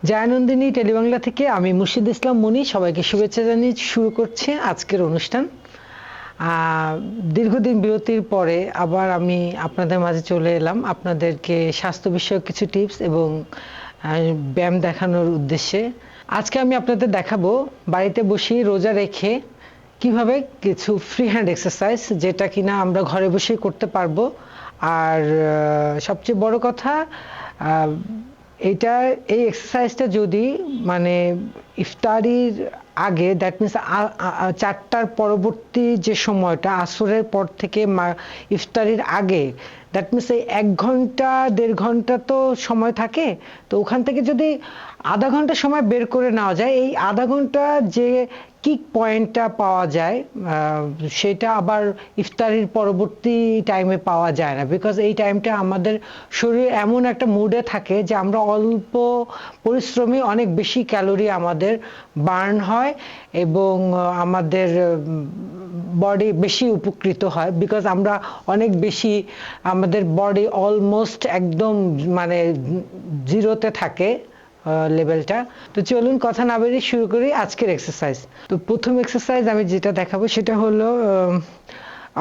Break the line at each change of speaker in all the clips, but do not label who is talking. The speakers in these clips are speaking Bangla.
জয়ানন্দিনী টেলিবাংলা থেকে আমি মুর্শিদ ইসলাম মনি সবাইকে শুভেচ্ছা জানিয়ে শুরু করছি আজকের অনুষ্ঠান। দীর্ঘদিন বিরতির পরে আবার আমি আপনাদের মাঝে চলে এলাম আপনাদেরকে স্বাস্থ্য বিষয়ক কিছু টিপস এবং ব্যায়াম দেখানোর উদ্দেশ্যে। আজকে আমি আপনাদের দেখাবো বাড়িতে বসে রোজা রেখে কিভাবে কিছু ফ্রি হ্যান্ড এক্সারসাইজ যেটা কিনা আমরা ঘরে বসেই করতে পারবো। আর সবচেয়ে বড় কথা, এই এক্সারসাইজটা যদি মানে ইফতারির আগে, দ্যাট মিনস 4টার পরবর্তী যে সময়টা আসরের পর থেকে ইফতারির আগে, দ্যাট মিনস এই 1 ঘন্টা 1.5 ঘন্টা তো সময় থাকে, তো ওখান থেকে যদি আধা ঘন্টা সময় বের করে নেওয়া যায়, এই আধা ঘন্টা যে কিক পয়েন্টটা পাওয়া যায় সেটা আবার ইফতারির পরবর্তী টাইমে পাওয়া যায় না। বিকজ এই টাইমটা আমাদের শরীর এমন একটা মুডে থাকে যে আমরা অল্প পরিশ্রমে অনেক বেশি ক্যালোরি আমাদের বার্ন হয় এবং আমাদের বডি বেশি উপকৃত হয়। বিকজ আমরা অনেক বেশি, আমাদের বডি অলমোস্ট একদম মানে জিরোতে থাকে লেভেলটা। তো চলুন কথা না বেরিয়ে শুরু করি আজকের এক্সারসাইজ। তো প্রথম এক্সারসাইজ আমি যেটা দেখাবো সেটা হলো,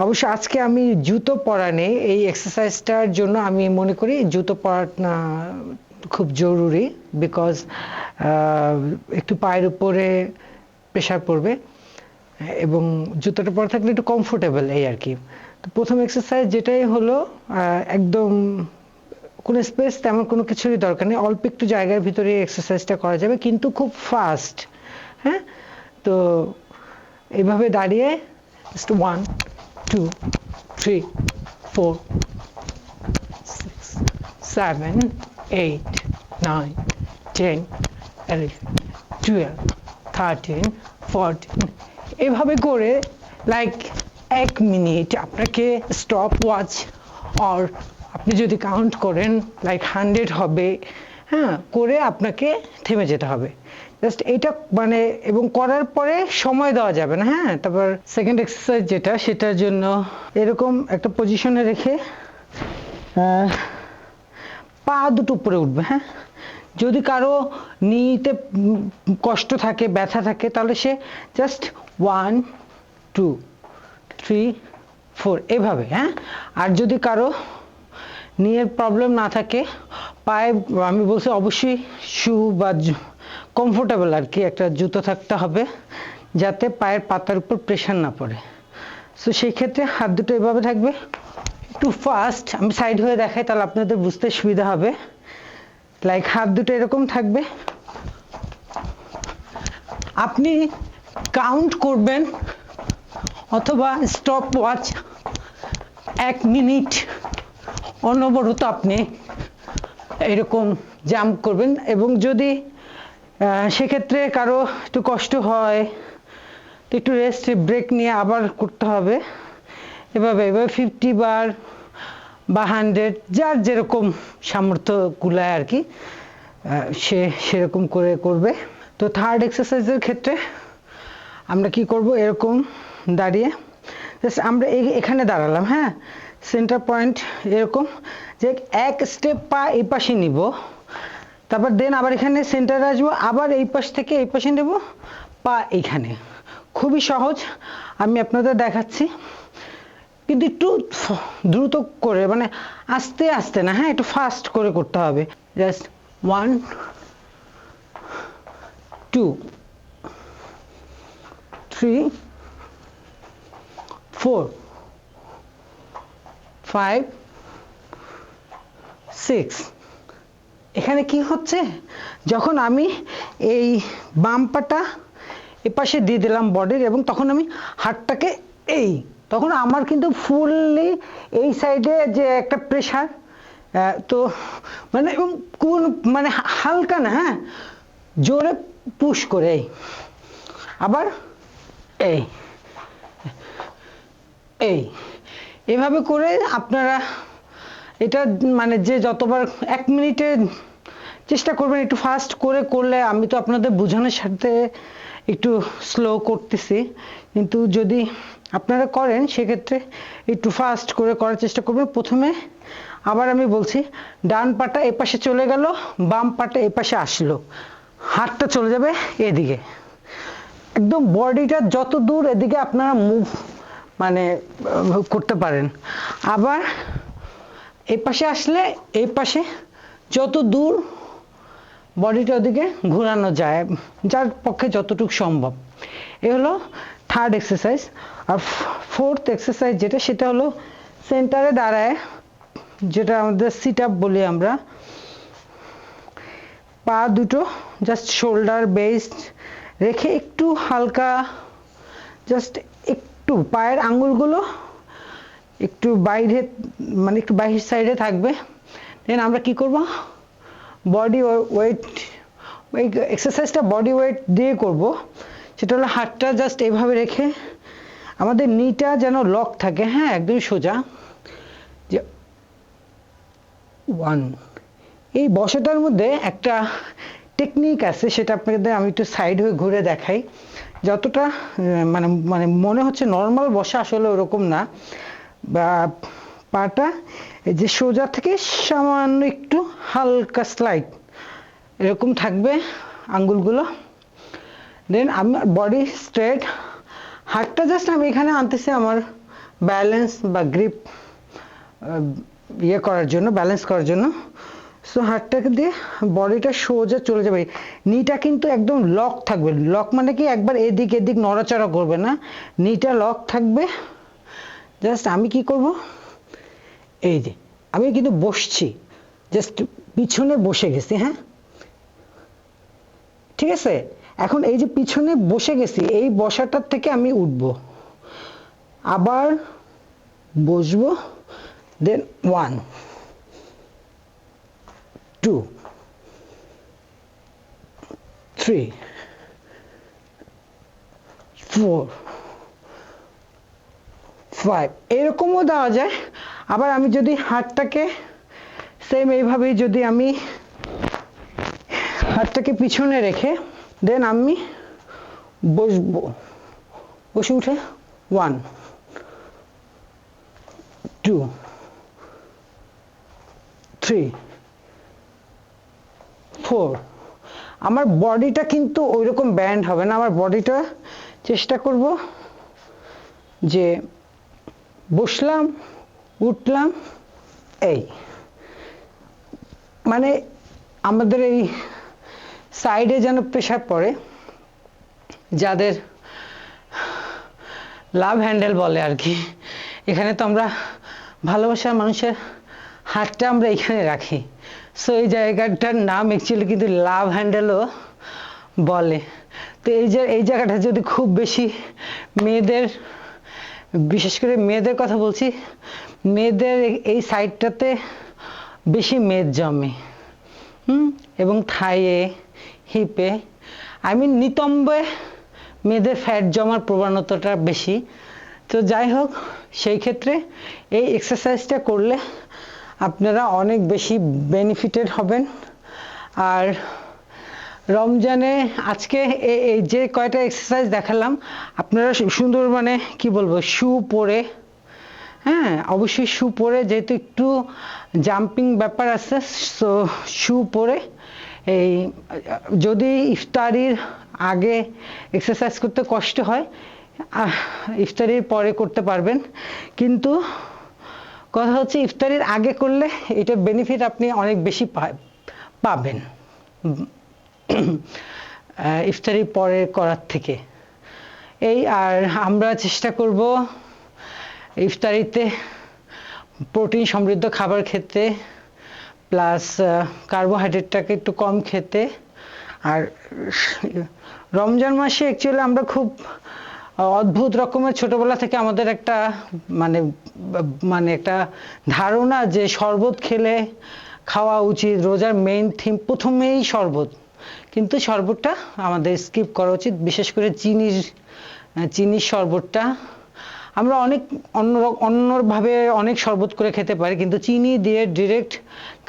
অবশ্য আজকে আমি জুতো পরা নেই এই এক্সারসাইজটার জন্য। আমি মনে করি জুতো পরা খুব জরুরি, বিকজ একটু পায়ের উপরে প্রেশার পড়বে এবং জুতোটা পরা থাকলে একটু কমফোর্টেবল, এই আর কি। তো প্রথম এক্সারসাইজ যেটাই হলো, একদম কোনো স্পেস তেমন কোনো কিছুরই দরকার নেই, অল্প একটু জায়গার ভিতরে এক্সারসাইজটা করা যাবে, কিন্তু খুব ফাস্ট। হ্যাঁ, তো এইভাবে দাঁড়িয়ে 1 2 3 4 6 7 8 9 10 11 12 13 14 এভাবে করে লাইক 1 মিনিট আপনাকে স্টপ ওয়াচ, আর আপনি যদি কাউন্ট করেন লাইক 100 হবে, হ্যাঁ, করে আপনাকে থেমে যেতে হবে। জাস্ট এটা মানে, এবং করার পরে সময় দেওয়া যাবে না। হ্যাঁ, তারপর সেকেন্ড এক্সারসাইজ যেটা, সেটার জন্য এরকম একটা পজিশনে রেখে পা দুটো উপরে উঠবে। হ্যাঁ, যদি কারো নিতে কষ্ট থাকে, ব্যথা থাকে, তাহলে সে জাস্ট 1 2 3 4 এভাবে। হ্যাঁ, আর যদি কারো নিয়ের প্রবলেম না থাকে, পায়ে আমি বলছি অবশ্যই শু বা কমফোর্টেবল আর কি একটা জুতো থাকতে হবে, যাতে পায়ের পাতার উপর প্রেশার না পড়ে। সো সেই ক্ষেত্রে হাত দুটো এভাবে থাকবে। একটু ফাস্ট আমি সাইড হয়ে দেখাই, তাহলে আপনাদের বুঝতে সুবিধা হবে। লাইক হাত দুটো এরকম থাকবে, আপনি কাউন্ট করবেন অথবা স্টপ ওয়াচ 1 মিনিট অনবরত আপনি এরকম জাম্প করবেন। এবং যদি সেক্ষেত্রে কারো একটু কষ্ট হয়, তো একটু রেস্ট ব্রেক নিয়ে আবার করতে হবে। এভাবে 50 বার বা 100, যার যেরকম সামর্থ্য কুলায় আর কি, সে সেরকম করে করবে। তো থার্ড এক্সারসাইজের ক্ষেত্রে আমরা কি করব, এরকম দাঁড়িয়ে জাস্ট আমরা এখানে দাঁড়ালাম। হ্যাঁ, সেন্টার পয়েন্ট এরকম যে 1 স্টেপ পা এই পাশে নিব, তারপর দেন আবার এখানে সেন্টারে আসবো, আবার এই পাশ থেকে এই পাশে নেব, পা এইখানে। খুবই সহজ, আমি আপনাদের দেখাচ্ছি, কিন্তু একটু দ্রুত করে, মানে আস্তে আস্তে না, হ্যাঁ, একটু ফাস্ট করে করতে হবে। জাস্ট 1 2 3 4 5 6। এখানে কি হচ্ছে, যখন আমি এই বাম পাটা এপাশে দিয়ে দিলাম বডির, এবং তখন আমি হাতটাকে তখন আমার কিন্তু ফুললি এই সাইডে যে একটা প্রেশার, তো মানে কোন মানে হালকা না, হ্যাঁ, জোরে পুশ করে আবার এভাবে করে আপনারা এটা মানে যে যতবার 1 মিনিটে চেষ্টা করবেন একটু ফাস্ট করে করলে। আমি তো আপনাদের বোঝানোর সাথে একটু স্লো করতেছি, কিন্তু যদি আপনারা করেন সেক্ষেত্রে একটু ফাস্ট করে করার চেষ্টা করবেন। প্রথমে আবার আমি বলছি, ডান পাটা এ পাশে চলে গেল, বাম পাটা এ পাশে আসলো, হাতটা চলে যাবে এদিকে। একদম বডিটা যত দূর এদিকে আপনারা মুভ মানে করতে পারেন। আবার এই পাশে আসলে এই পাশে যত দূর বডিটা ওদিকে ঘোরানো যায়, যার পক্ষে যতটুকু সম্ভব। এ হলো থার্ড এক্সারসাইজ। আর ফোর্থ এক্সারসাইজ যেটা, সেটা হলো সেন্টারে দাঁড়ায়, যেটা আমাদের সিট আপ বলি আমরা। পা দুটো জাস্ট শোল্ডার বেস রেখে একটু হালকা, জাস্ট একটু পায়ের আঙুলগুলো একটু বাইরে, মানে একটু বাইরের সাইডে থাকবে। দেন আমরা কি করব, বডি ওয়েট, এই এক্সারসাইজটা বডি ওয়েট দিয়ে করব। সেটা হলো হাতটা জাস্ট এভাবে রেখে আমাদের নিটা যেন লক থাকে, হ্যাঁ একদম সোজা। যে 1, এই বসাটার মধ্যে একটা টেকনিক আছে, সেটা আপনাদের আমি একটু সাইড হয়ে ঘুরে দেখাই। যতটা মানে মানে মনে হচ্ছে নর্মাল বসা, আসলে ওরকম না। বা পাটা এই যে সোজা থেকে সামান্য একটু হালকা স্লাইড এরকম থাকবে আঙ্গুলগুলো। দেন আমার বডি স্ট্রেট, হাতটা জাস্ট আমি এখানে আনতেছি আমার ব্যালেন্স বা গ্রিপ ইয়ে করার জন্য, ব্যালেন্স করার জন্য। সো হাতটাকে দিয়ে বডিটা সোজা চলে যাবে, নিটা কিন্তু একদম লক থাকবে। লক মানে কি, একবার এদিক এদিক নড়াচড়া করবে না, নিটা লক থাকবে। জাস্ট আমি কি করব, এই যে আমি কিন্তু বসছি, জাস্ট পিছনে বসে গেছি, হ্যাঁ ঠিক আছে। এখন এই যে পিছনে বসে গেছি, এই বসাটার থেকে আমি উঠবো, আবার বসবো। দেন 1, 2, 3, 4, 5, এরকমও দেওয়া যায়। আবার আমি যদি হাতটাকে সেম এইভাবেই, যদি আমি হাতটাকে পিছনে রেখে দেন আমি বসবো, বসে উঠে 1, 2, 3, 4। আমার বডিটা কিন্তু ওইরকম ব্যান্ড হবে না, আমার বডিটা চেষ্টা করব যে বসলাম, উঠলাম, এই মানে আমাদের এই সাইডে যেন প্রেশার পড়ে। যাদের লাভ হ্যান্ডেল বলে আর কি, এখানে তো আমরা ভালোবাসার মানুষের হাতটা আমরা এখানে রাখি। সো এই জায়গাটার নাম অ্যাকচুয়ালি কিন্তু লাভ হ্যান্ডেলও বলে। তো এই জায়গাটা যদি খুব বেশি মেয়েদের, বিশেষ করে মেয়েদের কথা বলছি, মেয়েদের এই সাইডটাতে বেশি মেদ জমে, এবং থাইয়ে, হিপে, আই মিন নিতম্বে মেয়েদের ফ্যাট জমার প্রবণতাটা বেশি। তো যাই হোক, সেই ক্ষেত্রে এই এক্সারসাইজটা করলে আপনারা অনেক বেশি বেনিফিটেড হবেন। আর রমজানে আজকে এই যে কয়টা এক্সারসাইজ দেখালাম, আপনারা সুন্দর মানে কি বলবো, শু পরে, হ্যাঁ অবশ্যই শু পরে, যেহেতু একটু জাম্পিং ব্যাপার আছে, সো শু পরে এই, যদি ইফতারির আগে এক্সারসাইজ করতে কষ্ট হয়, ইফতারির পরে করতে পারবেন। কিন্তু কথা হচ্ছে, ইফতারির আগে করলে এটা বেনিফিট আপনি অনেক বেশি পাবেন ইফতারির পরে করার থেকে। এই, আর আমরা চেষ্টা করব ইফতারিতে প্রোটিন সমৃদ্ধ খাবার খেতে, প্লাস কার্বোহাইড্রেটটাকে একটু কম খেতে। আর রমজান মাসে অ্যাকচুয়ালি আমরা খুব অদ্ভুত রকমের, ছোটবেলা থেকে আমাদের একটা মানে মানে একটা ধারণা যে শরবত খেলে খাওয়া উচিত, রোজার মেইন থিম প্রথমেই শরবত। কিন্তু শরবতটা আমাদের স্কিপ করা উচিত, বিশেষ করে চিনির শরবতটা। আমরা অনেক অন্যভাবে অনেক শরবত করে খেতে পারি, কিন্তু চিনি দিয়ে ডিরেক্ট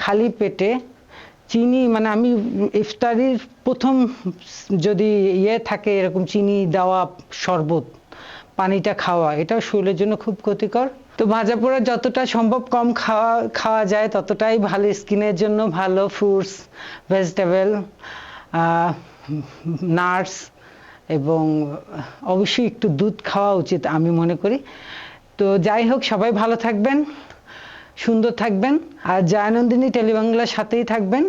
খালি পেটে চিনি, মানে আমি ইফতারির প্রথম যদি ইয়ে থাকে এরকম চিনি দেওয়া শরবত, পানিটা খাওয়া, এটা শরীরের জন্য খুব ক্ষতিকর। তো তো ভাজা পোড়া যতটা সম্ভব কম খাওয়া খাওয়া যায় ততটাই ভালো, স্কিনের জন্য ভালো। ফ্রুটস, ভেজিটেবল, নাটস এবং অবশ্যই একটু দুধ খাওয়া উচিত আমি মনে করি। তো যাই হোক, সবাই ভালো থাকবেন, সুন্দর থাকবেন, আর জয়ানন্দিনী টেলিবাংলার সাথেই থাকবেন।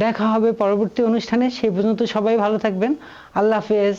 দেখা হবে পরবর্তী অনুষ্ঠানে, সেই পর্যন্ত সবাই ভালো থাকবেন। আল্লাহ হাফেজ।